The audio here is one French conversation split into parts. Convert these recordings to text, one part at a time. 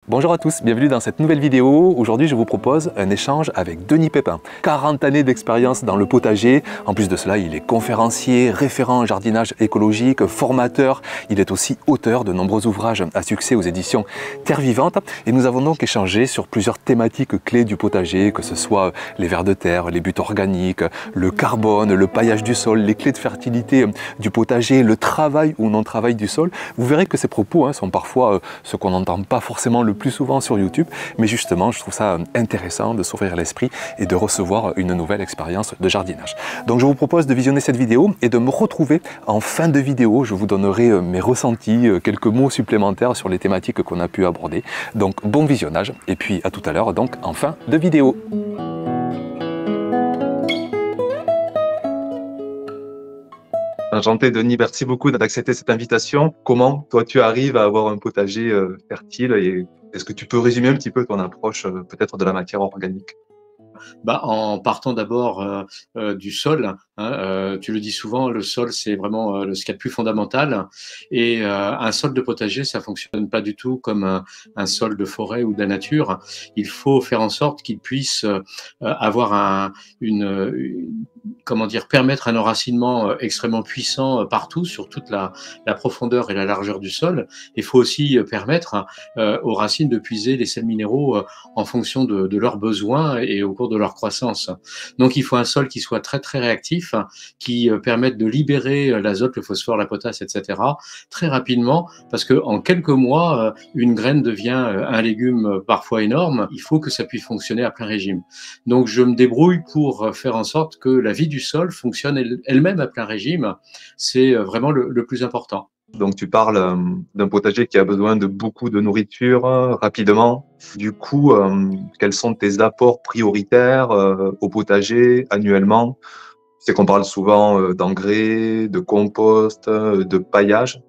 Bonjour à tous, bienvenue dans cette nouvelle vidéo. Aujourd'hui, je vous propose un échange avec Denis Pépin. 40 années d'expérience dans le potager. En plus de cela, il est conférencier, référent en jardinage écologique, formateur. Il est aussi auteur de nombreux ouvrages à succès aux éditions Terre Vivante. Et nous avons donc échangé sur plusieurs thématiques clés du potager, que ce soit les vers de terre, les buts organiques, le carbone, le paillage du sol, les clés de fertilité du potager, le travail ou non-travail du sol. Vous verrez que ces propos sont parfois ce qu'on n'entend pas forcément le plus souvent sur YouTube, mais justement, je trouve ça intéressant de s'ouvrir l'esprit et de recevoir une nouvelle expérience de jardinage. Donc je vous propose de visionner cette vidéo et de me retrouver en fin de vidéo. Je vous donnerai mes ressentis, quelques mots supplémentaires sur les thématiques qu'on a pu aborder. Donc bon visionnage et puis à tout à l'heure donc en fin de vidéo. Enchanté Denis, merci beaucoup d'accepter cette invitation. Comment toi tu arrives à avoir un potager fertile et est-ce que tu peux résumer un petit peu ton approche peut-être de la matière organique? En partant d'abord du sol, hein, tu le dis souvent, le sol c'est vraiment ce qu'il y a de plus fondamental. Et un sol de potager, ça fonctionne pas du tout comme un sol de forêt ou de la nature. Il faut faire en sorte qu'il puisse avoir comment dire, permettre un enracinement extrêmement puissant partout, sur toute la profondeur et la largeur du sol. Il faut aussi permettre aux racines de puiser les sels minéraux en fonction de leurs besoins et au cours de leur croissance. Donc il faut un sol qui soit très très réactif, qui permette de libérer l'azote, le phosphore, la potasse, etc. très rapidement, parce que en quelques mois, une graine devient un légume parfois énorme. Il faut que ça puisse fonctionner à plein régime. Donc je me débrouille pour faire en sorte que la vie du sol fonctionne elle-même à plein régime. C'est vraiment le plus important. Donc tu parles d'un potager qui a besoin de beaucoup de nourriture rapidement. Du coup, quels sont tes apports prioritaires au potager annuellement? C'est qu'on parle souvent d'engrais, de compost, de paillage.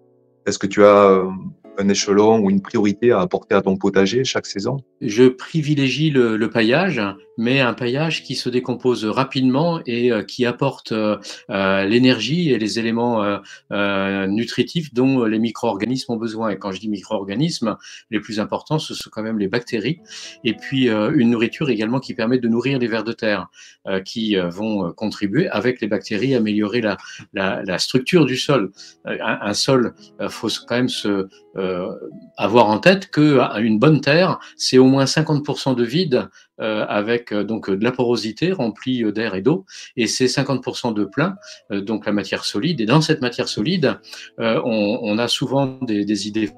Est-ce que tu as un échelon ou une priorité à apporter à ton potager chaque saison? Je privilégie le paillage, mais un paillage qui se décompose rapidement et qui apporte l'énergie et les éléments nutritifs dont les micro-organismes ont besoin. Et quand je dis micro-organismes, les plus importants, ce sont quand même les bactéries. Et puis une nourriture également qui permet de nourrir les vers de terre, qui vont contribuer avec les bactéries à améliorer la structure du sol. Un sol, faut quand même avoir en tête qu'une bonne terre, c'est au moins 50% de vide avec donc de la porosité remplie d'air et d'eau, et c'est 50% de plein, donc la matière solide. Et dans cette matière solide, on a souvent des idées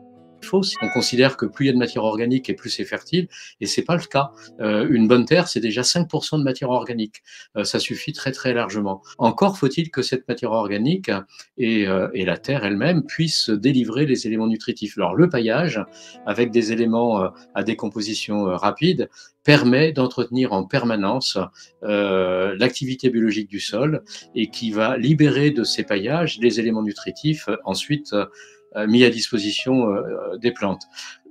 fausses. On considère que plus il y a de matière organique et plus c'est fertile, et c'est pas le cas. Une bonne terre, c'est déjà 5% de matière organique. Ça suffit très très largement. Encore faut-il que cette matière organique et la terre elle-même puissent délivrer les éléments nutritifs. Alors le paillage, avec des éléments à décomposition rapide, permet d'entretenir en permanence l'activité biologique du sol, et qui va libérer de ces paillages les éléments nutritifs ensuite mis à disposition des plantes.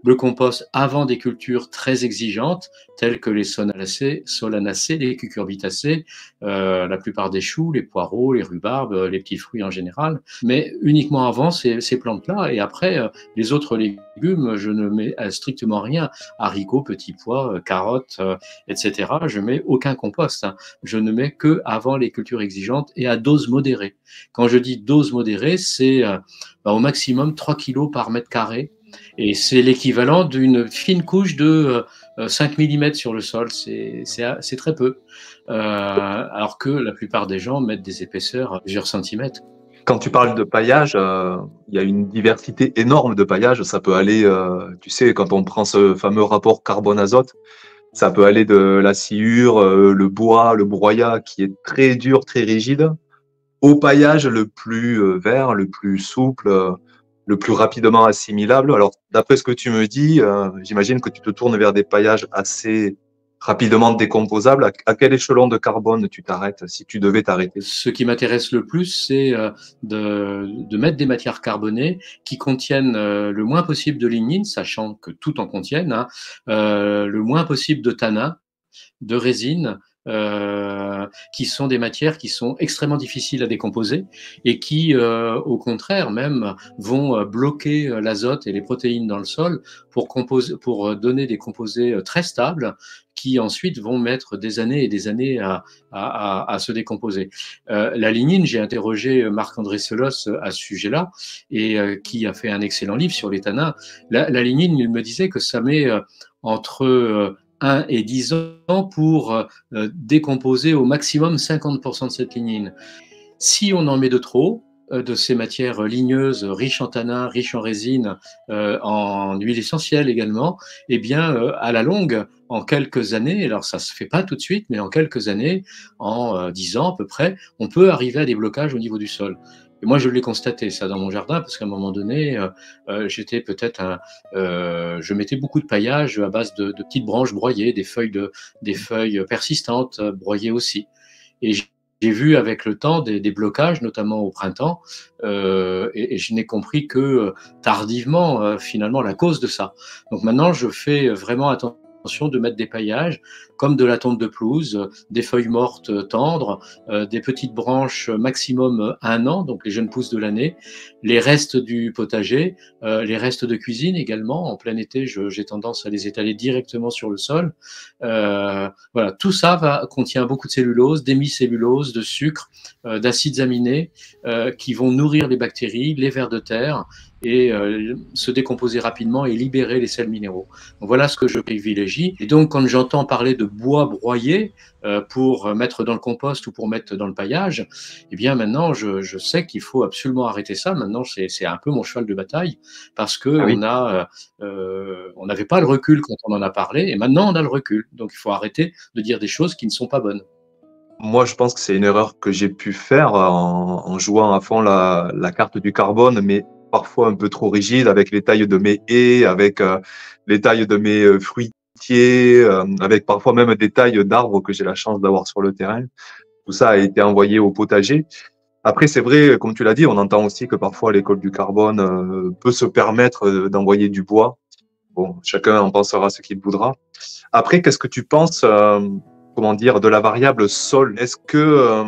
Le compost avant des cultures très exigeantes, telles que les solanacées, les cucurbitacées, la plupart des choux, les poireaux, les rhubarbes, les petits fruits en général, mais uniquement avant ces plantes-là. Et après, les autres légumes, je ne mets strictement rien. Haricots, petits pois, carottes, etc. Je mets aucun compost. Je ne mets que avant les cultures exigeantes et à dose modérée. Quand je dis dose modérée, c'est au maximum 3 kg par mètre carré. Et c'est l'équivalent d'une fine couche de 5 mm sur le sol. C'est très peu. Alors que la plupart des gens mettent des épaisseurs à plusieurs centimètres. Quand tu parles de paillage, il y a une diversité énorme de paillages. Ça peut aller, tu sais, quand on prend ce fameux rapport carbone-azote, ça peut aller de la sciure, le bois, le broyat qui est très dur, très rigide, au paillage le plus vert, le plus souple, le plus rapidement assimilable. Alors, d'après ce que tu me dis, j'imagine que tu te tournes vers des paillages assez rapidement décomposables. À quel échelon de carbone tu t'arrêtes, si tu devais t'arrêter? Ce qui m'intéresse le plus, c'est de mettre des matières carbonées qui contiennent le moins possible de lignine, sachant que tout en contienne, hein, le moins possible de tanin, de résine, qui sont des matières qui sont extrêmement difficiles à décomposer et qui, au contraire même, vont bloquer l'azote et les protéines dans le sol pour donner des composés très stables qui ensuite vont mettre des années et des années à se décomposer. La lignine, j'ai interrogé Marc-André Selos à ce sujet-là, et qui a fait un excellent livre sur les tanins. La lignine, il me disait que ça met entre 1 et 10 ans pour décomposer au maximum 50% de cette lignine. Si on en met de trop, de ces matières ligneuses, riches en tanins, riches en résine, en huile essentielle également, eh bien, à la longue, en quelques années, alors ça se fait pas tout de suite, mais en quelques années, en 10 ans à peu près, on peut arriver à des blocages au niveau du sol. Et moi, je l'ai constaté ça dans mon jardin, parce qu'à un moment donné, je mettais beaucoup de paillage à base de petites branches broyées, des feuilles persistantes broyées aussi. Et j'ai vu avec le temps des blocages, notamment au printemps, et je n'ai compris que tardivement, finalement, la cause de ça. Donc maintenant, je fais vraiment attention de mettre des paillages, comme de la tonte de pelouse, des feuilles mortes tendres, des petites branches maximum 1 an, donc les jeunes pousses de l'année, les restes du potager, les restes de cuisine également. En plein été, j'ai tendance à les étaler directement sur le sol. Voilà, tout ça contient beaucoup de cellulose, d'hémicellulose, de sucre, d'acides aminés qui vont nourrir les bactéries, les vers de terre, et se décomposer rapidement et libérer les sels minéraux. Donc voilà ce que je privilégie. Et donc quand j'entends parler de bois broyé pour mettre dans le compost ou pour mettre dans le paillage, eh bien maintenant je sais qu'il faut absolument arrêter ça. Maintenant c'est un peu mon cheval de bataille, parce que Ah oui. on n'avait pas le recul quand on en a parlé, et maintenant on a le recul. Donc il faut arrêter de dire des choses qui ne sont pas bonnes. Moi, je pense que c'est une erreur que j'ai pu faire en jouant à fond la carte du carbone, mais parfois un peu trop rigide avec les tailles de mes haies, avec les tailles de mes fruitiers, avec parfois même des tailles d'arbres que j'ai la chance d'avoir sur le terrain. Tout ça a été envoyé au potager. Après, c'est vrai, comme tu l'as dit, on entend aussi que parfois l'école du carbone peut se permettre d'envoyer du bois. Bon, chacun en pensera ce qu'il voudra. Après, qu'est-ce que tu penses, comment dire, de la variable sol? Est-ce que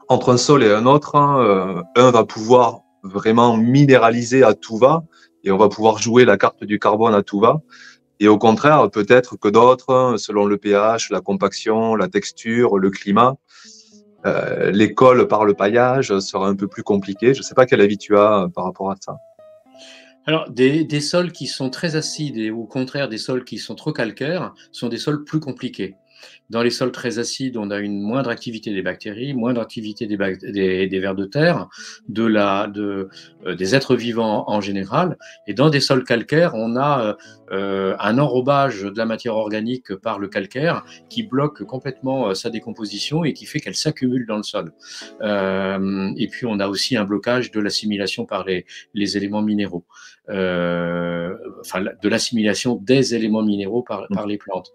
entre un sol et un autre, hein, un va pouvoir vraiment minéraliser à tout va et on va pouvoir jouer la carte du carbone à tout va, et au contraire, peut-être que d'autres, selon le pH, la compaction, la texture, le climat, l'école par le paillage sera un peu plus compliqué. Je ne sais pas quel avis tu as par rapport à ça. Alors, des sols qui sont très acides et au contraire des sols qui sont trop calcaires sont des sols plus compliqués. Dans les sols très acides, on a une moindre activité des bactéries, moindre activité des vers de terre, des êtres vivants en général. Et dans des sols calcaires, on a un enrobage de la matière organique par le calcaire qui bloque complètement sa décomposition et qui fait qu'elle s'accumule dans le sol. Et puis, on a aussi un blocage de l'assimilation par les éléments minéraux. De l'assimilation des éléments minéraux par les plantes.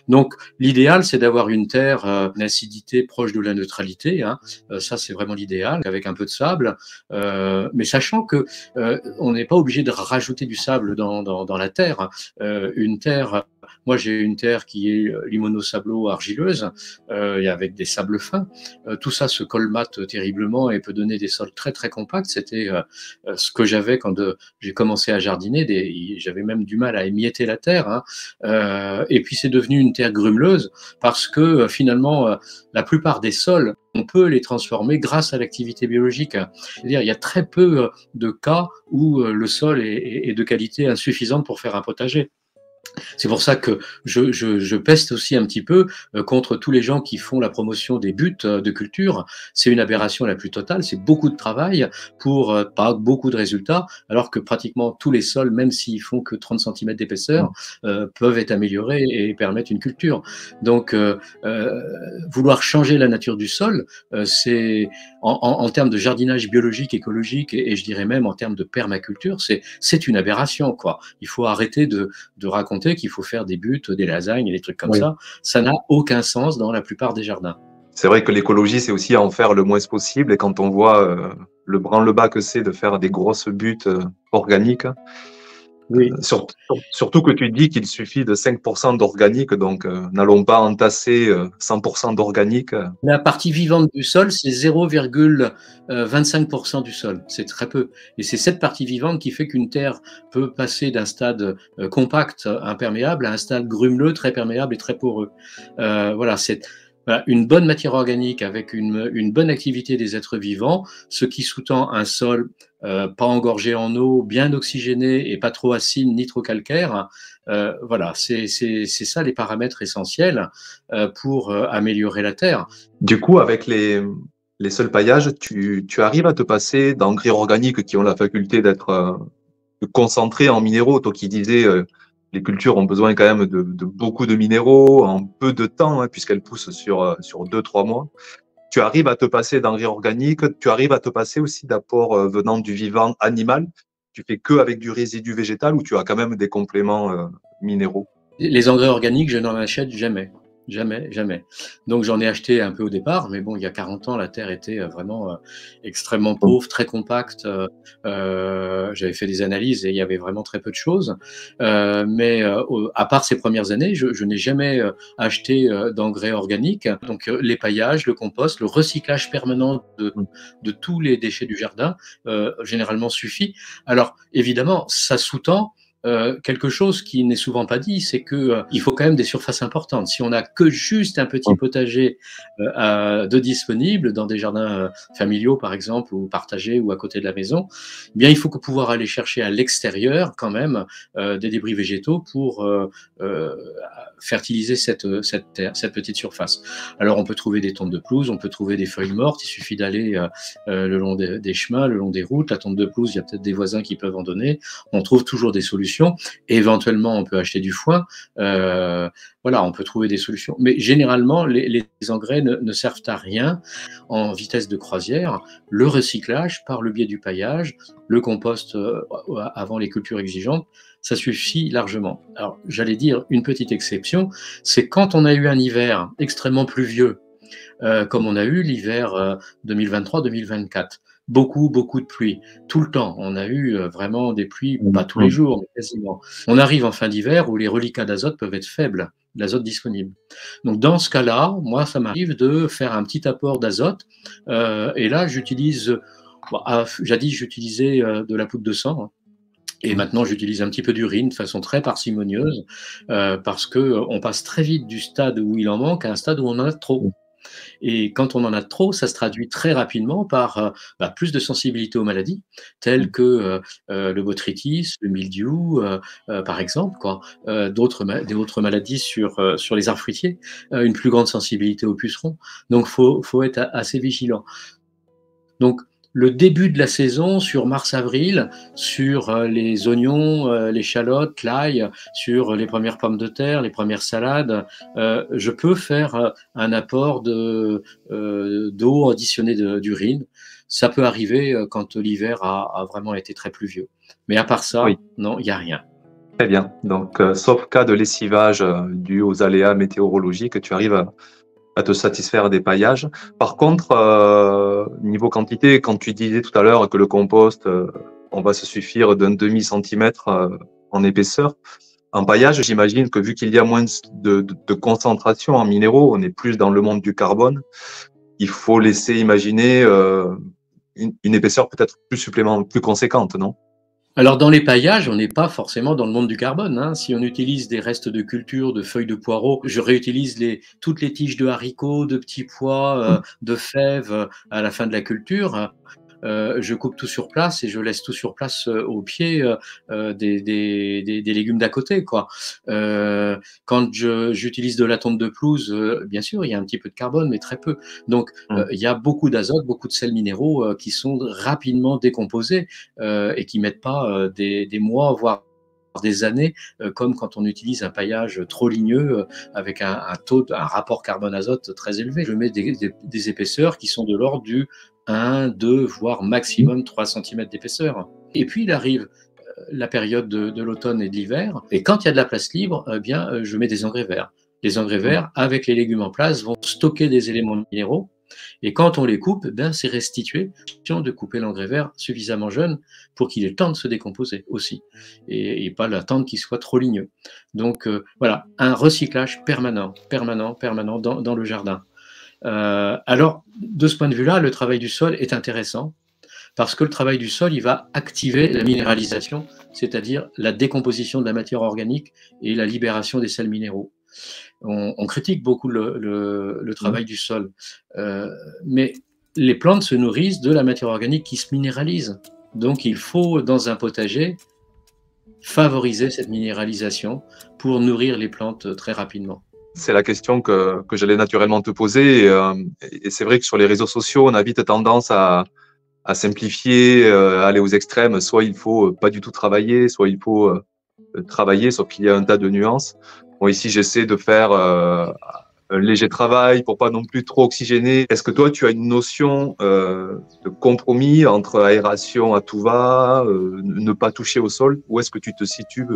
Donc, l'idéal, c'est d'avoir une terre, une acidité proche de la neutralité, hein. Ça, c'est vraiment l'idéal, avec un peu de sable. Mais sachant que on n'est pas obligé de rajouter du sable dans la terre. Une terre, moi, j'ai une terre qui est limono-sablo-argileuse, et avec des sables fins. Tout ça se colmate terriblement et peut donner des sols très, très compacts. C'était ce que j'avais quand j'ai commencé à jardiner. J'avais même du mal à émietter la terre, hein. Et puis, c'est devenu une terre grumeleuse parce que finalement, la plupart des sols, on peut les transformer grâce à l'activité biologique. C'est-à-dire, il y a très peu de cas où le sol est de qualité insuffisante pour faire un potager. C'est pour ça que je peste aussi un petit peu contre tous les gens qui font la promotion des buts de culture. C'est une aberration la plus totale, c'est beaucoup de travail pour pas beaucoup de résultats, alors que pratiquement tous les sols, même s'ils font que 30 cm d'épaisseur, peuvent être améliorés et permettre une culture. Donc, vouloir changer la nature du sol, c'est en termes de jardinage biologique, écologique, et je dirais même en termes de permaculture, c'est une aberration, quoi. Il faut arrêter de raconter qu'il faut faire des buts, des lasagnes et des trucs comme ça. Ça n'a aucun sens dans la plupart des jardins. C'est vrai que l'écologie, c'est aussi en faire le moins possible. Et quand on voit le branle-bas que c'est de faire des grosses buttes organiques, Oui. Surtout que tu dis qu'il suffit de 5% d'organique, donc n'allons pas entasser 100% d'organique. La partie vivante du sol, c'est 0,25% du sol. C'est très peu. Et c'est cette partie vivante qui fait qu'une terre peut passer d'un stade compact, imperméable, à un stade grumeleux, très perméable et très poreux. Voilà, c'est voilà, une bonne matière organique avec une bonne activité des êtres vivants, ce qui sous-tend un sol pas engorgé en eau, bien oxygéné et pas trop acide ni trop calcaire. Voilà, c'est ça les paramètres essentiels pour améliorer la terre. Du coup, avec les seuls paillages, tu arrives à te passer d'engrais organiques qui ont la faculté d'être concentrés en minéraux. Toi qui disais, les cultures ont besoin quand même de beaucoup de minéraux en peu de temps, hein, puisqu'elles poussent sur 2, 3 mois. Tu arrives à te passer d'engrais organiques, tu arrives à te passer aussi d'apports venant du vivant animal. Tu fais que avec du résidu végétal ou tu as quand même des compléments minéraux. Les engrais organiques, je n'en achète jamais. Jamais, jamais. Donc j'en ai acheté un peu au départ, mais bon, il y a 40 ans, la terre était vraiment extrêmement pauvre, très compacte. J'avais fait des analyses et il y avait vraiment très peu de choses. Mais à part ces premières années, je n'ai jamais acheté d'engrais organiques. Donc les paillages, le compost, le recyclage permanent de tous les déchets du jardin, généralement suffit. Alors évidemment, ça sous-tend quelque chose qui n'est souvent pas dit, c'est que il faut quand même des surfaces importantes. Si on n'a que juste un petit potager de disponible dans des jardins familiaux, par exemple, ou partagés ou à côté de la maison, eh bien il faut pouvoir aller chercher à l'extérieur quand même des débris végétaux pour fertiliser cette petite surface. Alors on peut trouver des tontes de pelouse, on peut trouver des feuilles mortes, il suffit d'aller le long des chemins, le long des routes. La tonte de pelouse, il y a peut-être des voisins qui peuvent en donner. On trouve toujours des solutions. Et éventuellement, on peut acheter du foin. Voilà, on peut trouver des solutions. Mais généralement, les engrais ne servent à rien en vitesse de croisière. Le recyclage par le biais du paillage, le compost avant les cultures exigeantes, ça suffit largement. Alors, j'allais dire une petite exception, c'est quand on a eu un hiver extrêmement pluvieux, comme on a eu l'hiver 2023-2024. Beaucoup, beaucoup de pluie, tout le temps. On a eu vraiment des pluies, pas tous les jours, mais quasiment. On arrive en fin d'hiver où les reliquats d'azote peuvent être faibles, l'azote disponible. Donc dans ce cas-là, moi, ça m'arrive de faire un petit apport d'azote. Et là, j'utilise, jadis, j'utilisais de la poudre de sang. Hein. Et maintenant, j'utilise un petit peu d'urine de façon très parcimonieuse parce que on passe très vite du stade où il en manque à un stade où on en a trop. Et quand on en a trop, ça se traduit très rapidement par plus de sensibilité aux maladies, telles que le botrytis, le mildiou, par exemple, quoi. D'autres maladies sur les arbres fruitiers, une plus grande sensibilité aux pucerons. Donc, faut être assez vigilant. Donc, le début de la saison, sur mars-avril, sur les oignons, l'échalote, l'ail, sur les premières pommes de terre, les premières salades, je peux faire un apport d'eau additionnée d'urine. Ça peut arriver quand l'hiver a vraiment été très pluvieux. Mais à part ça, Oui, non, il n'y a rien. très bien. Donc, sauf cas de lessivage dû aux aléas météorologiques, tu arrives à te satisfaire des paillages. Par contre, niveau quantité, quand tu disais tout à l'heure que le compost, on va se suffire d'un demi-centimètre en épaisseur, en paillage, j'imagine que vu qu'il y a moins de concentration en minéraux, on est plus dans le monde du carbone, il faut laisser imaginer une épaisseur peut-être plus conséquente, non? Alors dans les paillages, on n'est pas forcément dans le monde du carbone. Hein. Si on utilise des restes de culture, de feuilles de poireaux, je réutilise toutes les tiges de haricots, de petits pois, de fèves à la fin de la culture. Je coupe tout sur place et je laisse tout sur place au pied des légumes d'à côté, quoi. Quand j'utilise de la tonte de pelouse, bien sûr, il y a un petit peu de carbone, mais très peu. Donc, il y a beaucoup d'azote, beaucoup de sels minéraux qui sont rapidement décomposés et qui mettent pas des mois, voire des années, comme quand on utilise un paillage trop ligneux avec un rapport carbone-azote très élevé. Je mets des épaisseurs qui sont de l'ordre du 1, 2, voire maximum 3 cm d'épaisseur. Et puis il arrive la période de l'automne et de l'hiver, et quand il y a de la place libre, eh bien, je mets des engrais verts. Les engrais verts, avec les légumes en place, vont stocker des éléments minéraux Et quand on les coupe, ben, c'est restitué, de couper l'engrais vert suffisamment jeune pour qu'il ait le temps de se décomposer aussi, et pas l'attendre qu'il soit trop ligneux. Donc voilà, un recyclage permanent, permanent, permanent dans le jardin. Alors, de ce point de vue-là, le travail du sol est intéressant, parce que le travail du sol, il va activer la minéralisation, c'est-à-dire la décomposition de la matière organique et la libération des sels minéraux. On critique beaucoup le travail du sol, mais les plantes se nourrissent de la matière organique qui se minéralise. Donc il faut, dans un potager, favoriser cette minéralisation pour nourrir les plantes très rapidement. C'est la question que j'allais naturellement te poser. Et c'est vrai que sur les réseaux sociaux, on a vite tendance à simplifier, à aller aux extrêmes. Soit il faut pas du tout travailler, soit il faut travailler, sauf qu'il y a un tas de nuances. Bon, ici, j'essaie de faire un léger travail pour pas non plus trop oxygéner. Est-ce que toi, tu as une notion de compromis entre aération à tout va, ne pas toucher au sol? Où est-ce que tu te situes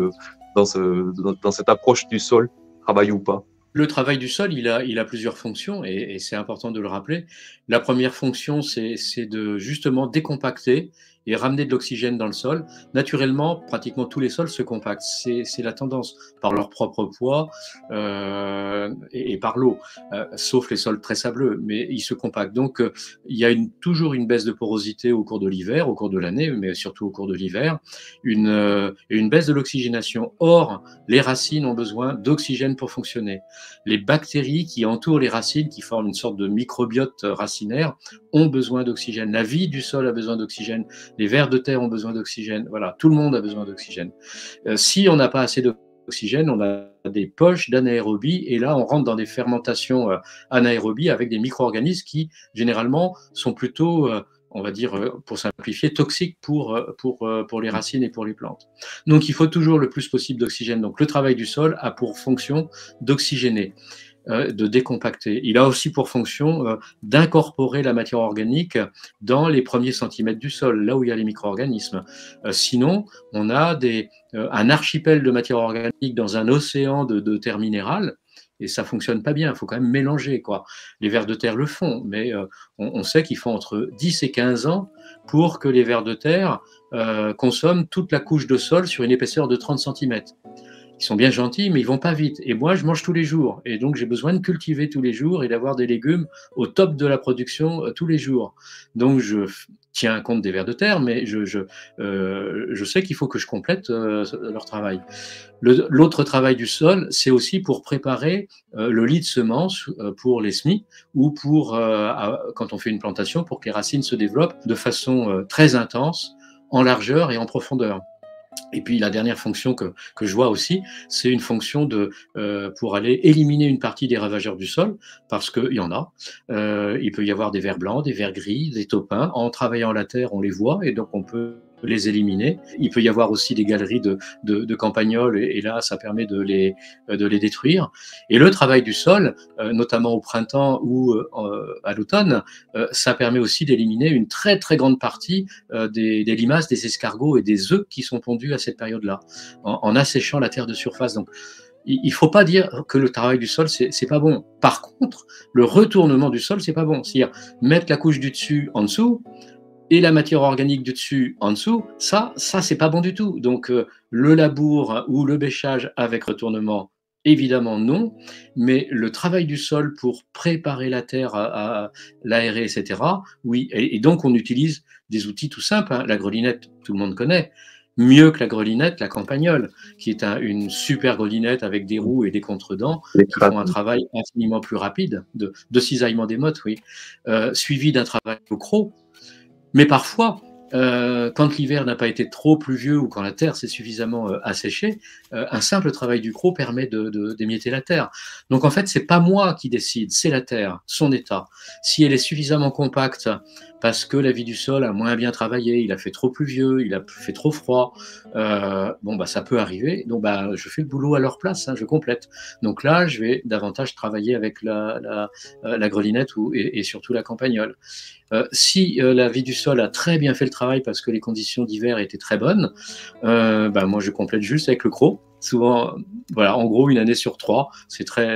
dans cette approche du sol, travail ou pas? Le travail du sol, il a plusieurs fonctions, et c'est important de le rappeler. La première fonction, c'est de justement décompacter et ramener de l'oxygène dans le sol. Naturellement, pratiquement tous les sols se compactent. C'est la tendance, par leur propre poids et par l'eau, sauf les sols très sableux, mais ils se compactent. Donc, il y a toujours une baisse de porosité au cours de l'hiver, au cours de l'année, mais surtout au cours de l'hiver, une baisse de l'oxygénation. Or, les racines ont besoin d'oxygène pour fonctionner. Les bactéries qui entourent les racines, qui forment une sorte de microbiote racinaire, ont besoin d'oxygène. La vie du sol a besoin d'oxygène. Les vers de terre ont besoin d'oxygène. Voilà, tout le monde a besoin d'oxygène. Si on n'a pas assez d'oxygène, on a des poches d'anaérobie, et là, on rentre dans des fermentations anaérobies avec des micro-organismes qui, généralement, sont plutôt on va dire, pour simplifier, toxiques pour les racines et pour les plantes. Donc, il faut toujours le plus possible d'oxygène. Donc, le travail du sol a pour fonction d'oxygéner, de décompacter. Il a aussi pour fonction d'incorporer la matière organique dans les premiers centimètres du sol, là où il y a les micro-organismes. Sinon, on a un archipel de matière organique dans un océan de terre minérale, et ça fonctionne pas bien, il faut quand même mélanger, quoi. Les vers de terre le font, mais on sait qu'il faut entre 10 et 15 ans pour que les vers de terre consomment toute la couche de sol sur une épaisseur de 30 centimètres. Ils sont bien gentils, mais ils vont pas vite. Et moi, je mange tous les jours. Et donc, j'ai besoin de cultiver tous les jours et d'avoir des légumes au top de la production tous les jours. Donc, je tiens compte des vers de terre, mais je sais qu'il faut que je complète leur travail. L'autre travail du sol, c'est aussi pour préparer le lit de semences pour les semis, ou quand on fait une plantation, pour que les racines se développent de façon très intense, en largeur et en profondeur. Et puis la dernière fonction que je vois aussi, c'est une fonction pour aller éliminer une partie des ravageurs du sol, parce qu'il y en a. Il peut y avoir des vers blancs, des vers gris, des taupins. En travaillant la terre, on les voit, et donc on peut les éliminer. Il peut y avoir aussi des galeries de campagnols, et là, ça permet de les détruire. Et le travail du sol, notamment au printemps ou à l'automne, ça permet aussi d'éliminer une très très grande partie des limaces, des escargots et des œufs qui sont pondus à cette période-là, en asséchant la terre de surface. Donc, il ne faut pas dire que le travail du sol, c'est pas bon. Par contre, le retournement du sol, c'est pas bon. C'est-à-dire mettre la couche du dessus en dessous, et la matière organique du dessus en dessous, ça c'est pas bon du tout. Donc le labour ou le bêchage avec retournement, évidemment non, mais le travail du sol pour préparer la terre à l'aérer, etc., oui. Et donc on utilise des outils tout simples, hein. La grelinette, tout le monde connaît. Mieux que la grelinette, la campagnole, qui est une super grelinette avec des roues et des contredents, qui font un travail infiniment plus rapide, de cisaillement des mottes, oui, suivi d'un travail au croc. Mais parfois, quand l'hiver n'a pas été trop pluvieux, ou quand la terre s'est suffisamment asséchée, un simple travail du croc permet d'émietter la terre. Donc en fait, c'est pas moi qui décide, c'est la terre, son état. Si elle est suffisamment compacte, parce que la vie du sol a moins bien travaillé, il a fait trop pluvieux, il a fait trop froid, bon bah ça peut arriver. Donc bah je fais le boulot à leur place, hein, je complète. Donc là, je vais davantage travailler avec la grelinette et surtout la campagnole. Si la vie du sol a très bien fait le travail parce que les conditions d'hiver étaient très bonnes, bah moi je complète juste avec le croc. Souvent, voilà, en gros, une année sur 3,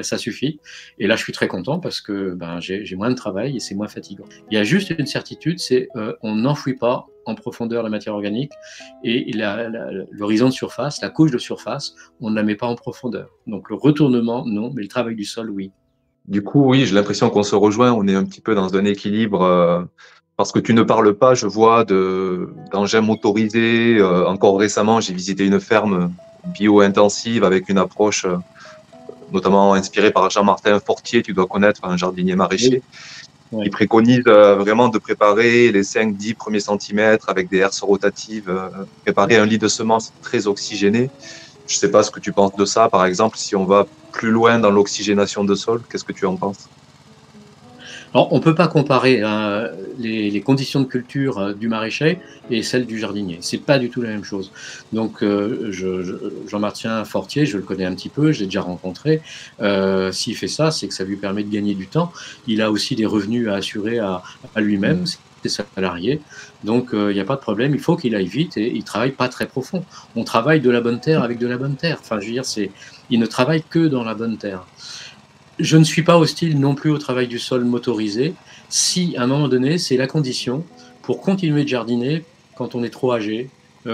ça suffit. Et là, je suis très content parce que j'ai moins de travail et c'est moins fatigant. Il y a juste une certitude, c'est on n'enfouit pas en profondeur la matière organique et l'horizon de surface, la couche de surface, on ne la met pas en profondeur. Donc le retournement, non, mais le travail du sol, oui. Du coup, oui, j'ai l'impression qu'on se rejoint, on est un petit peu dans un équilibre, parce que tu ne parles pas, je vois, d'engins motorisés. Encore récemment, j'ai visité une ferme bio-intensive avec une approche notamment inspirée par Jean-Martin Fortier, tu dois connaître, un jardinier Oui, maraîcher. oui. Il préconise vraiment de préparer les 5-10 premiers centimètres avec des herses rotatives, préparer un lit de semences très oxygéné. Je ne sais pas ce que tu penses de ça, par exemple, si on va plus loin dans l'oxygénation de sol, qu'est-ce que tu en penses? Alors, on ne peut pas comparer les conditions de culture du maraîcher et celles du jardinier. C'est pas du tout la même chose. Donc, Jean-Martin Fortier, je le connais un petit peu, je l'ai déjà rencontré. S'il fait ça, c'est que ça lui permet de gagner du temps. Il a aussi des revenus à assurer à lui-même, ses salariés. Donc, il n'y a pas de problème. Il faut qu'il aille vite et il travaille pas très profond. On travaille de la bonne terre avec de la bonne terre. Enfin, je veux dire, il ne travaille que dans la bonne terre. Je ne suis pas hostile non plus au travail du sol motorisé, si à un moment donné, c'est la condition pour continuer de jardiner quand on est trop âgé,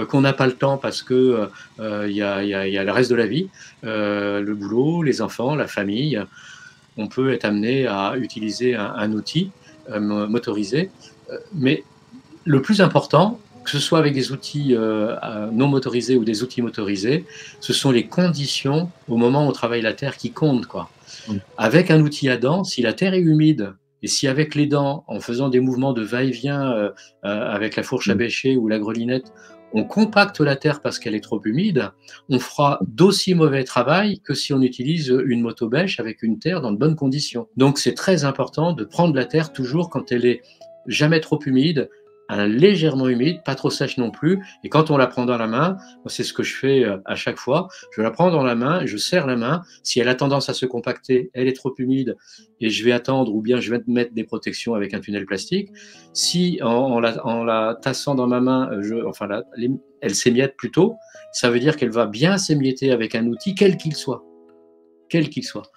qu'on n'a pas le temps parce que y a le reste de la vie, le boulot, les enfants, la famille. On peut être amené à utiliser un outil motorisé, mais le plus important, que ce soit avec des outils non motorisés ou des outils motorisés, ce sont les conditions au moment où on travaille la terre qui comptent, quoi. Mm. Avec un outil à dents, si la terre est humide et si avec les dents, en faisant des mouvements de va-et-vient avec la fourche à Mm. bêcher ou la grelinette, on compacte la terre parce qu'elle est trop humide, on fera d'aussi mauvais travail que si on utilise une motobêche avec une terre dans de bonnes conditions. Donc c'est très important de prendre la terre toujours quand elle est jamais trop humide, légèrement humide, pas trop sèche non plus. Et quand on la prend dans la main, c'est ce que je fais à chaque fois, je la prends dans la main, je serre la main. Si elle a tendance à se compacter, elle est trop humide et je vais attendre ou bien je vais mettre des protections avec un tunnel plastique. Si en la tassant dans ma main, elle s'émiette plutôt, ça veut dire qu'elle va bien s'émietter avec un outil, quel qu'il soit. Quel qu'il soit.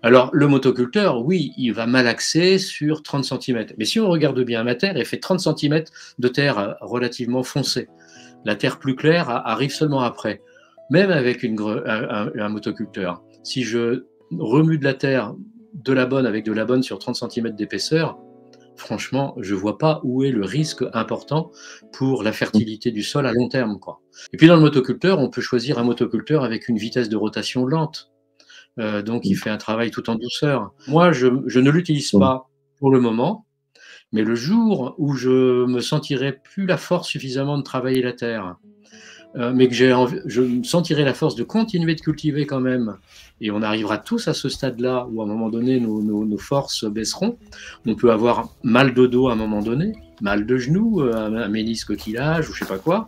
Alors, le motoculteur, oui, il va malaxer sur 30 centimètres. Mais si on regarde bien ma terre, elle fait 30 centimètres de terre relativement foncée. La terre plus claire arrive seulement après. Même avec un motoculteur, si je remue de la terre de la bonne avec de la bonne sur 30 centimètres d'épaisseur, franchement, je ne vois pas où est le risque important pour la fertilité du sol à long terme, quoi. Et puis dans le motoculteur, on peut choisir un motoculteur avec une vitesse de rotation lente. Donc il fait un travail tout en douceur. Moi, je ne l'utilise Mm. pas pour le moment, mais le jour où je me sentirai plus la force suffisamment de travailler la terre, mais que je me sentirai la force de continuer de cultiver quand même, et on arrivera tous à ce stade-là où à un moment donné nos forces baisseront. On peut avoir mal de dos à un moment donné, mal de genou, un ménisque qui lâche ou je sais pas quoi.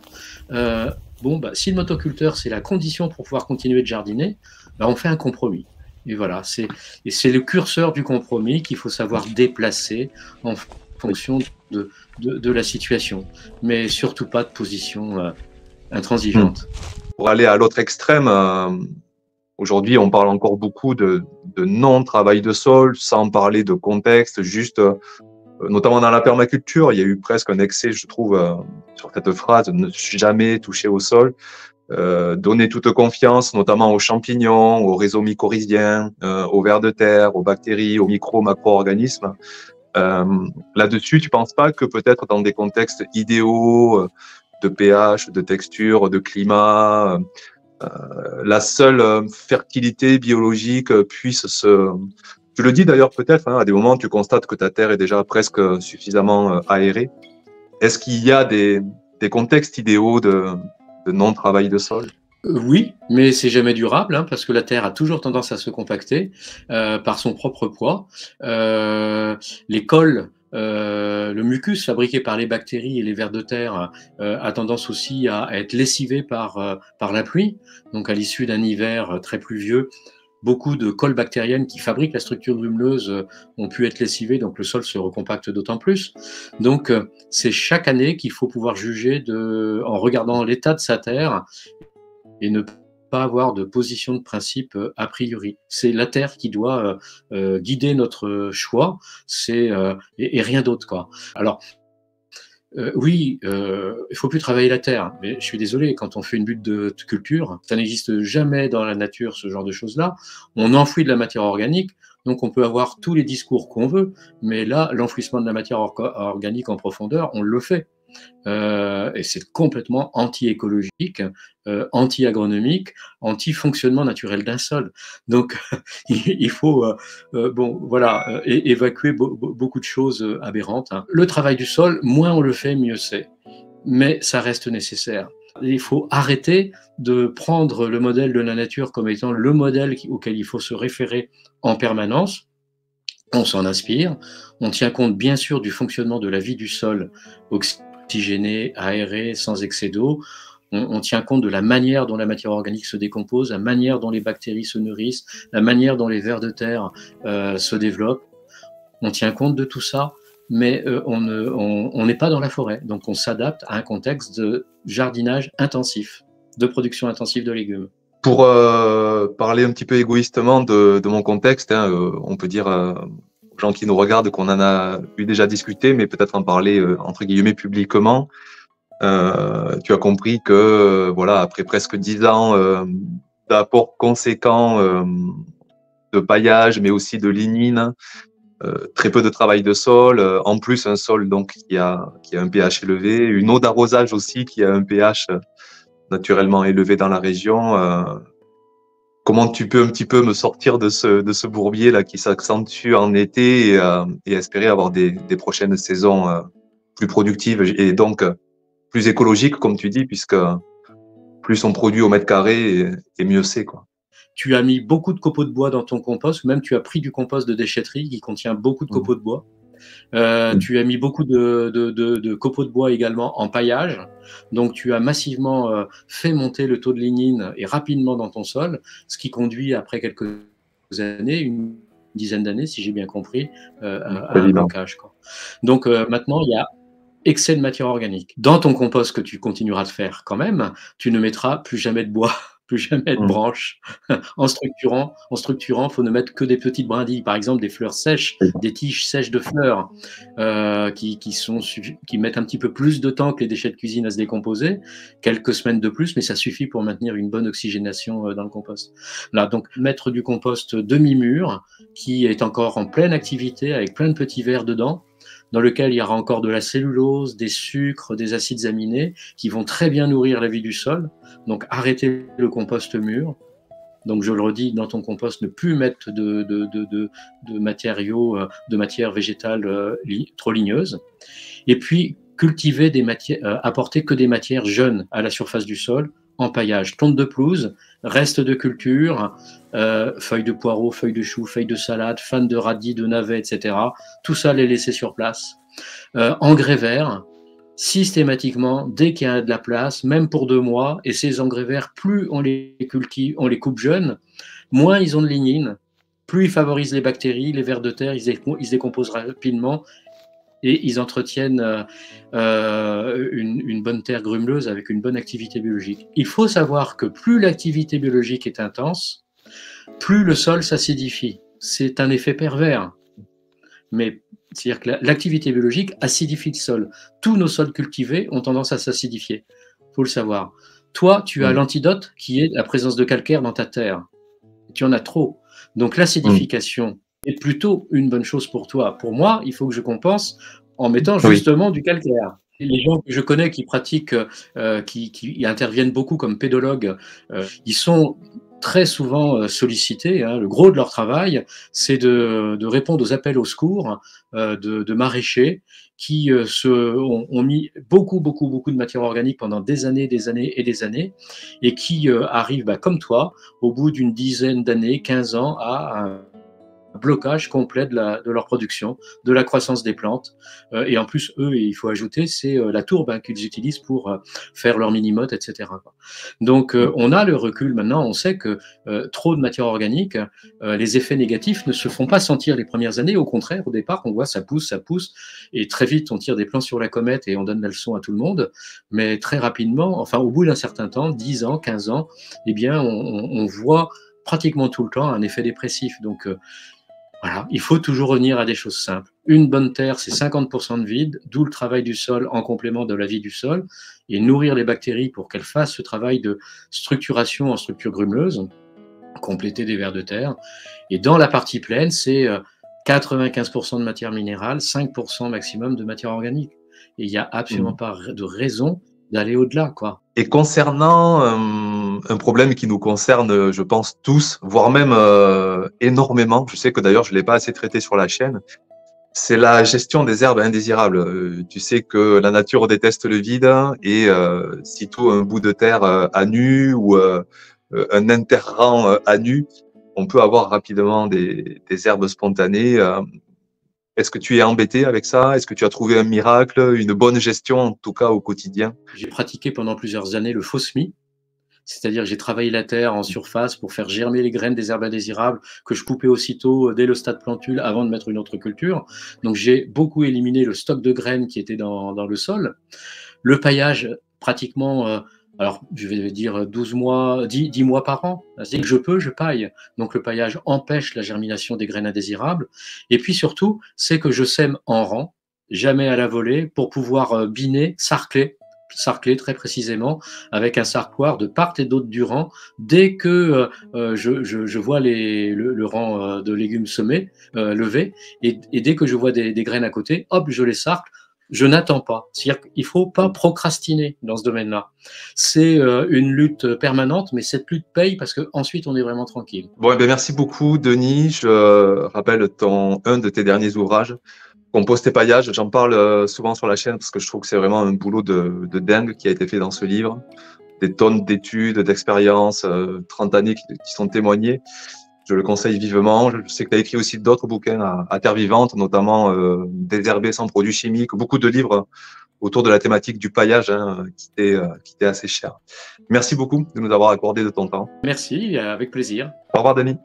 Si le motoculteur c'est la condition pour pouvoir continuer de jardiner, on fait un compromis. Et voilà, c'est le curseur du compromis qu'il faut savoir déplacer en fonction de la situation, mais surtout pas de position Mm. intransigeante. Pour aller à l'autre extrême, aujourd'hui, on parle encore beaucoup de non-travail de sol, sans parler de contexte, juste, notamment dans la permaculture, il y a eu presque un excès, je trouve, sur cette phrase, ne jamais toucher au sol. Donner toute confiance, notamment aux champignons, aux réseaux mycorhiziens, aux vers de terre, aux bactéries, aux micro-macro-organismes. Là-dessus, tu ne penses pas que peut-être dans des contextes idéaux de pH, de texture, de climat, la seule fertilité biologique puisse se... Tu le dis d'ailleurs peut-être, hein, à des moments, tu constates que ta terre est déjà presque suffisamment aérée. Est-ce qu'il y a des contextes idéaux de non-travail de sol? Oui, mais c'est jamais durable, hein, parce que la terre a toujours tendance à se compacter par son propre poids. Les cols, le mucus fabriqué par les bactéries et les vers de terre a tendance aussi à être lessivé par la pluie. Donc à l'issue d'un hiver très pluvieux, beaucoup de cols bactériennes qui fabriquent la structure grumeleuse ont pu être lessivées, donc le sol se recompacte d'autant plus. Donc c'est chaque année qu'il faut pouvoir juger en regardant l'état de sa terre et ne pas avoir de position de principe a priori. C'est la Terre qui doit guider notre choix, et rien d'autre, quoi. Alors, oui, il faut plus travailler la terre, mais je suis désolé, quand on fait une butte de culture, ça n'existe jamais dans la nature, ce genre de choses-là. On enfouit de la matière organique, donc on peut avoir tous les discours qu'on veut, mais là, l'enfouissement de la matière organique en profondeur, on le fait. Et c'est complètement anti-écologique, anti-agronomique, anti-fonctionnement naturel d'un sol. Donc, il faut, bon, voilà, évacuer beaucoup de choses aberrantes, hein. Le travail du sol, moins on le fait, mieux c'est. Mais ça reste nécessaire. Il faut arrêter de prendre le modèle de la nature comme étant le modèle auquel il faut se référer en permanence. On s'en inspire, on tient compte bien sûr du fonctionnement de la vie du sol oxygéné, aéré, sans excès d'eau. On tient compte de la manière dont la matière organique se décompose, la manière dont les bactéries se nourrissent, la manière dont les vers de terre se développent. On tient compte de tout ça, mais on n'est pas dans la forêt. Donc on s'adapte à un contexte de jardinage intensif, de production intensive de légumes. Pour parler un petit peu égoïstement de mon contexte, hein, on peut dire aux gens qui nous regardent qu'on en a eu déjà discuté, mais peut-être en parler entre guillemets publiquement. Tu as compris que voilà, après presque 10 ans d'apport conséquent de paillage, mais aussi de lignine, très peu de travail de sol, en plus un sol donc qui a un pH élevé, une eau d'arrosage aussi qui a un pH naturellement élevé dans la région. Comment tu peux un petit peu me sortir de ce bourbier là qui s'accentue en été et espérer avoir des prochaines saisons plus productives et donc plus écologiques, comme tu dis, puisque plus on produit au mètre carré et mieux c'est, quoi. Tu as mis beaucoup de copeaux de bois dans ton compost, ou même tu as pris du compost de déchetterie qui contient beaucoup de copeaux de bois. Tu as mis beaucoup de copeaux de bois également en paillage. Donc, tu as massivement fait monter le taux de lignine et rapidement dans ton sol, ce qui conduit après quelques années, une dizaine d'années, si j'ai bien compris, à un blocage, quoi. Donc, maintenant, il y a excès de matière organique. Dans ton compost que tu continueras de faire quand même, tu ne mettras plus jamais de bois, plus jamais de branches. En structurant, faut ne mettre que des petites brindilles, par exemple des fleurs sèches, des tiges sèches de fleurs qui mettent un petit peu plus de temps que les déchets de cuisine à se décomposer, quelques semaines de plus, mais ça suffit pour maintenir une bonne oxygénation dans le compost. Là, donc mettre du compost demi-mûr qui est encore en pleine activité avec plein de petits vers dedans, dans lequel il y aura encore de la cellulose, des sucres, des acides aminés qui vont très bien nourrir la vie du sol. Donc arrêtez le compost mûr. Donc je le redis, dans ton compost, ne plus mettre de matériaux, de matière végétale trop ligneuse. Et puis cultiver des matières, apporter que des matières jeunes à la surface du sol, en paillage, tonte de pelouse, restes de culture, feuilles de poireaux, feuilles de choux, feuilles de salade, fans de radis, de navets, etc. Tout ça, les laisser sur place. Engrais verts, systématiquement, dès qu'il y a de la place, même pour 2 mois, et ces engrais verts, plus on les cultive, on les coupe jeunes, moins ils ont de lignine, plus ils favorisent les bactéries, les vers de terre, ils se décomposent rapidement, et ils entretiennent une bonne terre grumeleuse avec une bonne activité biologique. Il faut savoir que plus l'activité biologique est intense, plus le sol s'acidifie. C'est un effet pervers. Mais c'est-à-dire que l'activité biologique acidifie le sol. Tous nos sols cultivés ont tendance à s'acidifier. Il faut le savoir. Toi, tu as l'antidote qui est la présence de calcaire dans ta terre. Tu en as trop. Donc l'acidification est plutôt une bonne chose pour toi. Pour moi, il faut que je compense en mettant justement du calcaire. Et les gens que je connais qui pratiquent, qui interviennent beaucoup comme pédologues, ils sont très souvent sollicités. Hein. Le gros de leur travail, c'est de répondre aux appels au secours de maraîchers qui ont mis beaucoup de matière organique pendant des années et qui arrivent, comme toi, au bout d'une dizaine d'années, 15 ans, à blocage complet de leur production, de la croissance des plantes. Et en plus, eux, il faut ajouter, c'est la tourbe hein, qu'ils utilisent pour faire leur mini-motte, etc. Donc, on a le recul maintenant, on sait que trop de matière organique, les effets négatifs ne se font pas sentir les premières années. Au contraire, au départ, on voit ça pousse, et très vite, on tire des plans sur la comète et on donne la leçon à tout le monde. Mais très rapidement, enfin, au bout d'un certain temps, 10 ans, 15 ans, eh bien, on voit pratiquement tout le temps un effet dépressif. Donc, voilà, il faut toujours revenir à des choses simples. Une bonne terre, c'est 50% de vide, d'où le travail du sol en complément de la vie du sol, et nourrir les bactéries pour qu'elles fassent ce travail de structuration en structure grumeleuse, compléter des vers de terre. Et dans la partie pleine, c'est 95% de matière minérale, 5% maximum de matière organique. Et il n'y a absolument pas de raison d'aller au-delà, quoi. Et concernant un problème qui nous concerne, je pense tous, voire même énormément, je sais que d'ailleurs je ne l'ai pas assez traité sur la chaîne, c'est la gestion des herbes indésirables. Tu sais que la nature déteste le vide et sitôt un bout de terre à nu ou un interrang à nu, on peut avoir rapidement des herbes spontanées. Est-ce que tu es embêté avec ça? Est-ce que tu as trouvé un miracle, une bonne gestion, en tout cas au quotidien? J'ai pratiqué pendant plusieurs années le faux semis, c'est-à-dire que j'ai travaillé la terre en surface pour faire germer les graines des herbes indésirables que je coupais aussitôt dès le stade plantule avant de mettre une autre culture. Donc j'ai beaucoup éliminé le stock de graines qui était dans le sol. Le paillage, pratiquement, alors je vais dire 12 mois, 10 mois par an. Dès que je peux, je paille. Donc le paillage empêche la germination des graines indésirables. Et puis surtout, c'est que je sème en rang, jamais à la volée, pour pouvoir biner, sarcler très précisément, avec un sarcloir de part et d'autre du rang. Dès que je vois le rang de légumes semés, levés, et dès que je vois des graines à côté, hop, je les sarcle. Je n'attends pas. C'est-à-dire qu'il ne faut pas procrastiner dans ce domaine-là. C'est une lutte permanente, mais cette lutte paye parce qu'ensuite, on est vraiment tranquille. Bon, eh bien, merci beaucoup, Denis. Je rappelle un de tes derniers ouvrages, Compost et paillage. J'en parle souvent sur la chaîne parce que je trouve que c'est vraiment un boulot de dingue qui a été fait dans ce livre. Des tonnes d'études, d'expériences, 30 années qui sont témoignées. Je le conseille vivement. Je sais que tu as écrit aussi d'autres bouquins à terre vivante, notamment Désherber sans produits chimiques, beaucoup de livres autour de la thématique du paillage qui t'est assez cher. Merci beaucoup de nous avoir accordé de ton temps. Merci, avec plaisir. Au revoir, Denis.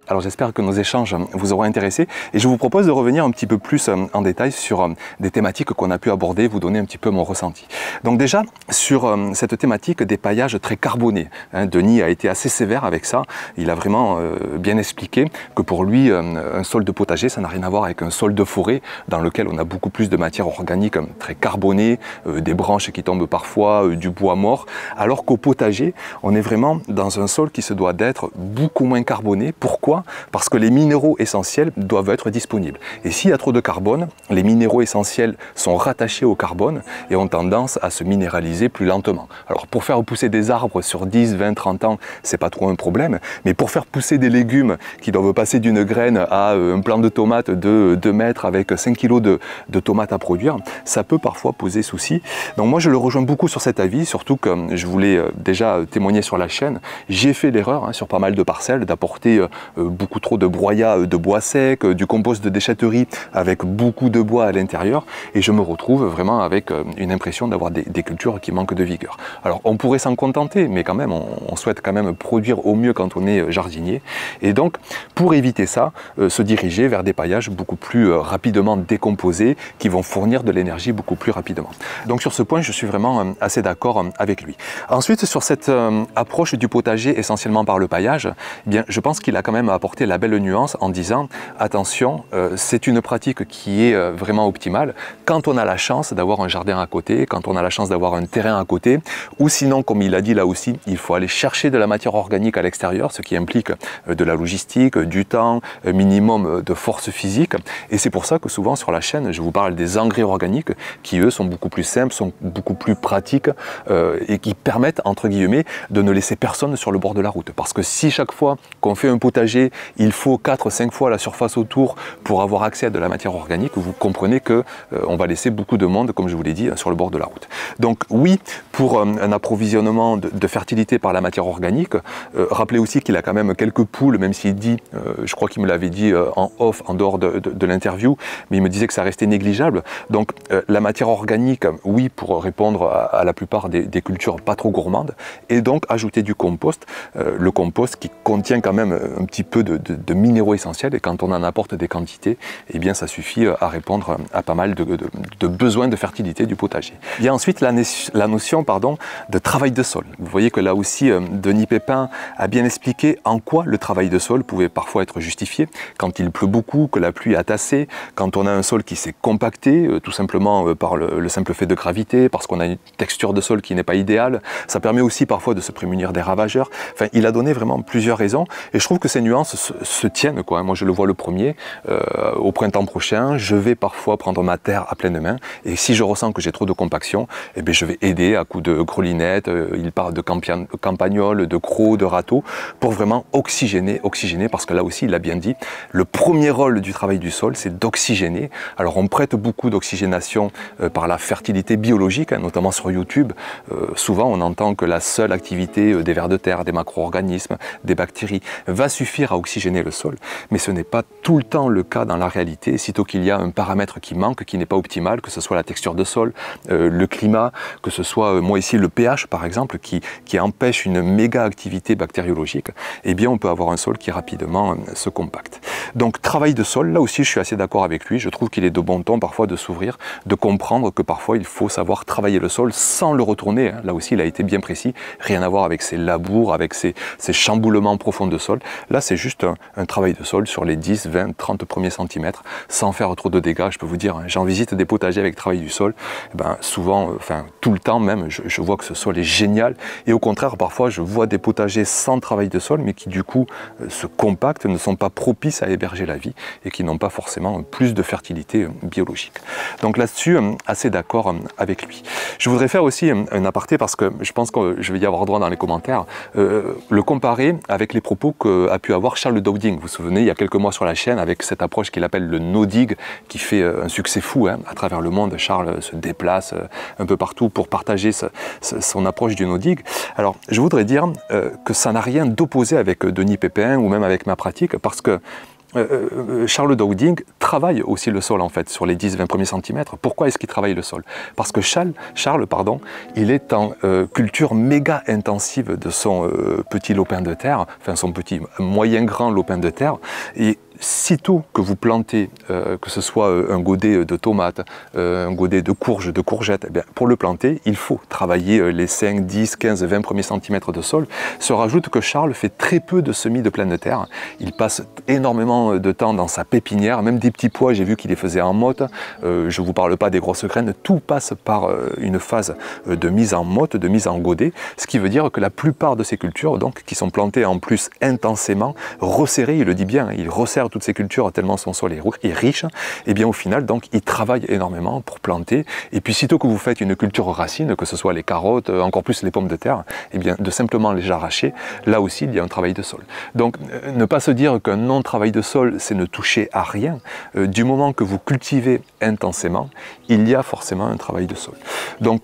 Alors j'espère que nos échanges vous auront intéressé et je vous propose de revenir un petit peu plus en détail sur des thématiques qu'on a pu aborder, vous donner un petit peu mon ressenti. Donc déjà, sur cette thématique des paillages très carbonés, Denis a été assez sévère avec ça, il a vraiment bien expliqué que pour lui, un sol de potager, ça n'a rien à voir avec un sol de forêt dans lequel on a beaucoup plus de matière organique très carbonée, des branches qui tombent parfois, du bois mort, alors qu'au potager, on est vraiment dans un sol qui se doit d'être beaucoup moins carboné. Pourquoi ? Parce que les minéraux essentiels doivent être disponibles. Et s'il y a trop de carbone, les minéraux essentiels sont rattachés au carbone et ont tendance à se minéraliser plus lentement. Alors pour faire pousser des arbres sur 10, 20, 30 ans, c'est pas trop un problème, mais pour faire pousser des légumes qui doivent passer d'une graine à un plant de tomates de 2 mètres avec 5 kg de tomates à produire, ça peut parfois poser souci. Donc moi je le rejoins beaucoup sur cet avis, surtout que je voulais déjà témoigner sur la chaîne. J'ai fait l'erreur sur pas mal de parcelles d'apporter beaucoup trop de broyat de bois sec, du compost de déchetterie avec beaucoup de bois à l'intérieur et je me retrouve vraiment avec une impression d'avoir des cultures qui manquent de vigueur. Alors on pourrait s'en contenter, mais quand même on souhaite quand même produire au mieux quand on est jardinier et donc pour éviter ça, se diriger vers des paillages beaucoup plus rapidement décomposés qui vont fournir de l'énergie beaucoup plus rapidement. Donc sur ce point je suis vraiment assez d'accord avec lui. Ensuite sur cette approche du potager essentiellement par le paillage, eh bien, je pense qu'il a quand même apporté la belle nuance en disant attention, c'est une pratique qui est vraiment optimale quand on a la chance d'avoir un jardin à côté, quand on a la chance d'avoir un terrain à côté, ou sinon comme il a dit là aussi, il faut aller chercher de la matière organique à l'extérieur, ce qui implique de la logistique, du temps, un minimum de force physique et c'est pour ça que souvent sur la chaîne je vous parle des engrais organiques qui eux sont beaucoup plus simples, sont beaucoup plus pratiques et qui permettent entre guillemets de ne laisser personne sur le bord de la route parce que si chaque fois qu'on fait un potager potager, il faut 4-5 fois la surface autour pour avoir accès à de la matière organique, vous comprenez qu'on va laisser beaucoup de monde, comme je vous l'ai dit, sur le bord de la route. Donc oui, pour un approvisionnement de fertilité par la matière organique, rappelez aussi qu'il a quand même quelques poules, même s'il dit, je crois qu'il me l'avait dit en off, en dehors de l'interview, mais il me disait que ça restait négligeable. Donc la matière organique, oui, pour répondre à la plupart des cultures pas trop gourmandes, et donc ajouter du compost, le compost qui contient quand même un petit peu de minéraux essentiels, et quand on en apporte des quantités, eh bien ça suffit à répondre à pas mal de besoins de fertilité du potager. Il y a ensuite la notion de travail de sol. Vous voyez que là aussi, Denis Pépin a bien expliqué en quoi le travail de sol pouvait parfois être justifié. Quand il pleut beaucoup, que la pluie a tassé, quand on a un sol qui s'est compacté, tout simplement par le simple fait de gravité, parce qu'on a une texture de sol qui n'est pas idéale. Ça permet aussi parfois de se prémunir des ravageurs. Enfin, il a donné vraiment plusieurs raisons, et je trouve que ces nuances se tiennent, quoi. Moi, je le vois le premier. Au printemps prochain, je vais parfois prendre ma terre à pleine main, et si je ressens que j'ai trop de compaction, eh bien, je vais aider à coups de grelinette, il parle de campagnols, de crocs, de râteaux, pour vraiment oxygéner, parce que là aussi, il l'a bien dit, le premier rôle du travail du sol, c'est d'oxygéner. Alors, on prête beaucoup d'oxygénation par la fertilité biologique, hein, notamment sur YouTube. Souvent, on entend que la seule activité des vers de terre, des macro-organismes, des bactéries, va suffire à oxygéner le sol, mais ce n'est pas tout le temps le cas dans la réalité. Sitôt qu'il y a un paramètre qui manque, qui n'est pas optimal, que ce soit la texture de sol, le climat, que ce soit, moi ici, le pH par exemple, qui empêche une méga activité bactériologique, eh bien on peut avoir un sol qui rapidement se compacte. Donc travail de sol, là aussi je suis assez d'accord avec lui, je trouve qu'il est de bon ton parfois de s'ouvrir, de comprendre que parfois il faut savoir travailler le sol sans le retourner, hein. Là aussi il a été bien précis, rien à voir avec ses labours, avec ses chamboulements profonds de sol. Là c'est juste un travail de sol sur les 10, 20, 30 premiers centimètres, sans faire trop de dégâts. Je peux vous dire, hein, j'en visite des potagers avec travail du sol, ben, souvent, enfin tout le temps même, je vois que ce sol est génial, et au contraire parfois je vois des potagers sans travail de sol, mais qui du coup se compactent, ne sont pas propices à héberger la vie, et qui n'ont pas forcément plus de fertilité biologique. Donc là-dessus, assez d'accord avec lui. Je voudrais faire aussi un aparté, parce que je pense que je vais y avoir droit dans les commentaires, le comparer avec les propos qu'a pu avoir Charles Dowding. Vous vous souvenez, il y a quelques mois sur la chaîne, avec cette approche qu'il appelle le no-dig, qui fait un succès fou, hein, à travers le monde. Charles se déplace un peu partout pour partager son approche du no-dig. Alors, je voudrais dire que ça n'a rien d'opposé avec Denis Pépin ou même avec ma pratique, parce que Charles Dowding travaille aussi le sol en fait sur les 10-20 premiers centimètres. Pourquoi est-ce qu'il travaille le sol? Parce que Charles, il est en culture méga intensive de son petit lopin de terre, enfin son petit moyen grand lopin de terre, et sitôt que vous plantez, que ce soit un godet de tomates, un godet de courges, de courgettes, eh bien, pour le planter, il faut travailler les 5, 10, 15, 20 premiers centimètres de sol. Se rajoute que Charles fait très peu de semis de pleine terre. Il passe énormément de temps dans sa pépinière, même des petits pois, j'ai vu qu'il les faisait en motte. Je ne vous parle pas des grosses graines, tout passe par une phase de mise en motte, de mise en godet, ce qui veut dire que la plupart de ces cultures, donc, qui sont plantées en plus intensément, resserrées, il le dit bien, il resserre toutes ces cultures tellement son sol est riche, et bien au final donc il travaille énormément pour planter, et puis sitôt que vous faites une culture racine, que ce soit les carottes, encore plus les pommes de terre, et bien de simplement les arracher, là aussi il y a un travail de sol. Donc ne pas se dire qu'un non-travail de sol c'est ne toucher à rien, du moment que vous cultivez intensément, il y a forcément un travail de sol. Donc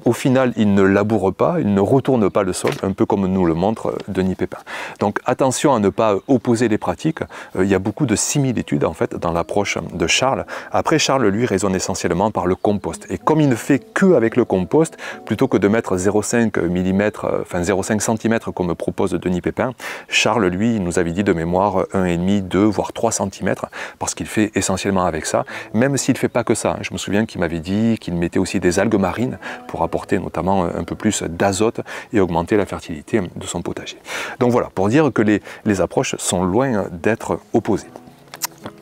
au final, il ne laboure pas, il ne retourne pas le sol, un peu comme nous le montre Denis Pépin. Donc attention à ne pas opposer les pratiques. Il y a beaucoup de similitudes en fait dans l'approche de Charles. Après, Charles, lui, raisonne essentiellement par le compost. Et comme il ne fait que avec le compost, plutôt que de mettre 0,5 mm, enfin 0,5 cm comme propose Denis Pépin, Charles, lui, il nous avait dit de mémoire 1,5, 2, voire 3 cm, parce qu'il fait essentiellement avec ça, même s'il ne fait pas que ça. Je me souviens qu'il m'avait dit qu'il mettait aussi des algues marines pour apporter notamment un peu plus d'azote et augmenter la fertilité de son potager. Donc voilà, pour dire que les approches sont loin d'être opposées.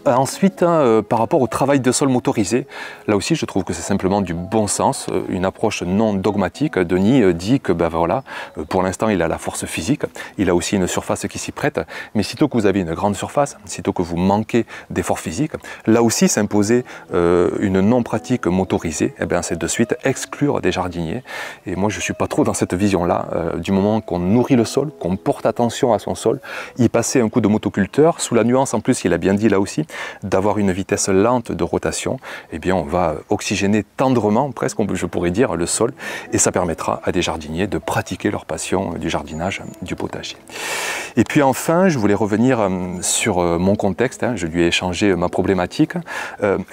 Ensuite, par rapport au travail de sol motorisé, là aussi je trouve que c'est simplement du bon sens, une approche non dogmatique. Denis dit que voilà, pour l'instant il a la force physique, il a aussi une surface qui s'y prête, mais sitôt que vous avez une grande surface, sitôt que vous manquez d'effort physique, là aussi s'imposer une non-pratique motorisée, c'est de suite exclure des jardiniers. Et moi je ne suis pas trop dans cette vision-là, du moment qu'on nourrit le sol, qu'on porte attention à son sol, y passer un coup de motoculteur, sous la nuance en plus, il a bien dit là aussi, d'avoir une vitesse lente de rotation, on va oxygéner tendrement, presque je pourrais dire, le sol, et ça permettra à des jardiniers de pratiquer leur passion du jardinage, du potager. Et puis enfin, je voulais revenir sur mon contexte, je lui ai échangé ma problématique.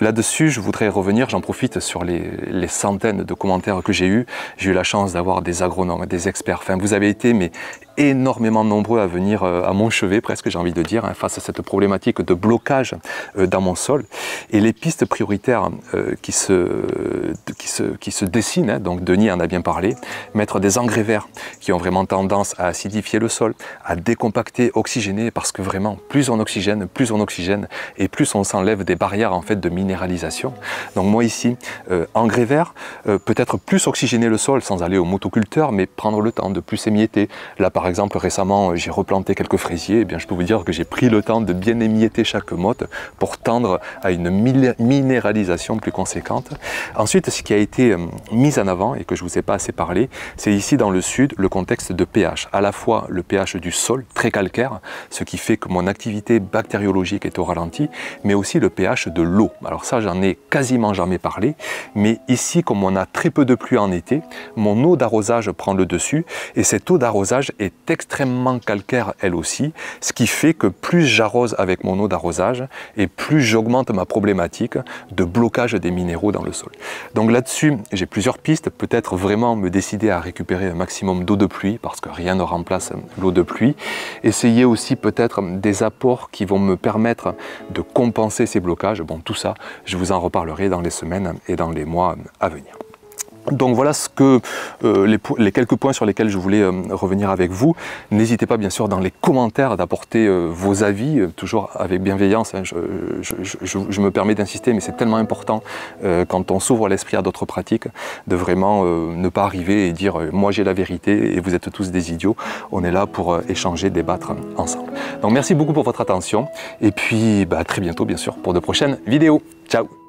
Là-dessus, je voudrais revenir, j'en profite sur les centaines de commentaires que j'ai eus. J'ai eu la chance d'avoir des agronomes, des experts, enfin vous avez été énormément nombreux à venir à mon chevet, presque j'ai envie de dire, face à cette problématique de blocage dans mon sol. Et les pistes prioritaires qui se dessinent, donc Denis en a bien parlé, mettre des engrais verts qui ont vraiment tendance à acidifier le sol, à décompacter, oxygéner, parce que vraiment, plus on oxygène et plus on s'enlève des barrières en fait de minéralisation. Donc moi ici, engrais verts, peut-être plus oxygéner le sol sans aller au motoculteur, mais prendre le temps de plus émietter. Là par exemple récemment j'ai replanté quelques fraisiers, je peux vous dire que j'ai pris le temps de bien émietter chaque motte pour tendre à une minéralisation plus conséquente. Ensuite, ce qui a été mis en avant et que je ne vous ai pas assez parlé, c'est ici dans le sud le contexte de pH. À la fois le pH du sol, très calcaire, ce qui fait que mon activité bactériologique est au ralenti, mais aussi le pH de l'eau. Alors ça, j'en ai quasiment jamais parlé, mais ici, comme on a très peu de pluie en été, mon eau d'arrosage prend le dessus, et cette eau d'arrosage est extrêmement calcaire elle aussi, ce qui fait que plus j'arrose avec mon eau d'arrosage, et plus j'augmente ma problématique de blocage des minéraux dans le sol. Donc là-dessus, j'ai plusieurs pistes, peut-être vraiment me décider à récupérer un maximum d'eau de pluie, parce que rien ne remplace l'eau de pluie. Essayer aussi peut-être des apports qui vont me permettre de compenser ces blocages. Bon, tout ça, je vous en reparlerai dans les semaines et dans les mois à venir. Donc voilà ce que les quelques points sur lesquels je voulais revenir avec vous. N'hésitez pas bien sûr dans les commentaires d'apporter vos avis, toujours avec bienveillance. Je me permets d'insister, mais c'est tellement important quand on s'ouvre l'esprit à d'autres pratiques, de vraiment ne pas arriver et dire moi j'ai la vérité et vous êtes tous des idiots. On est là pour échanger, débattre ensemble. Donc merci beaucoup pour votre attention et puis à très bientôt bien sûr pour de prochaines vidéos. Ciao!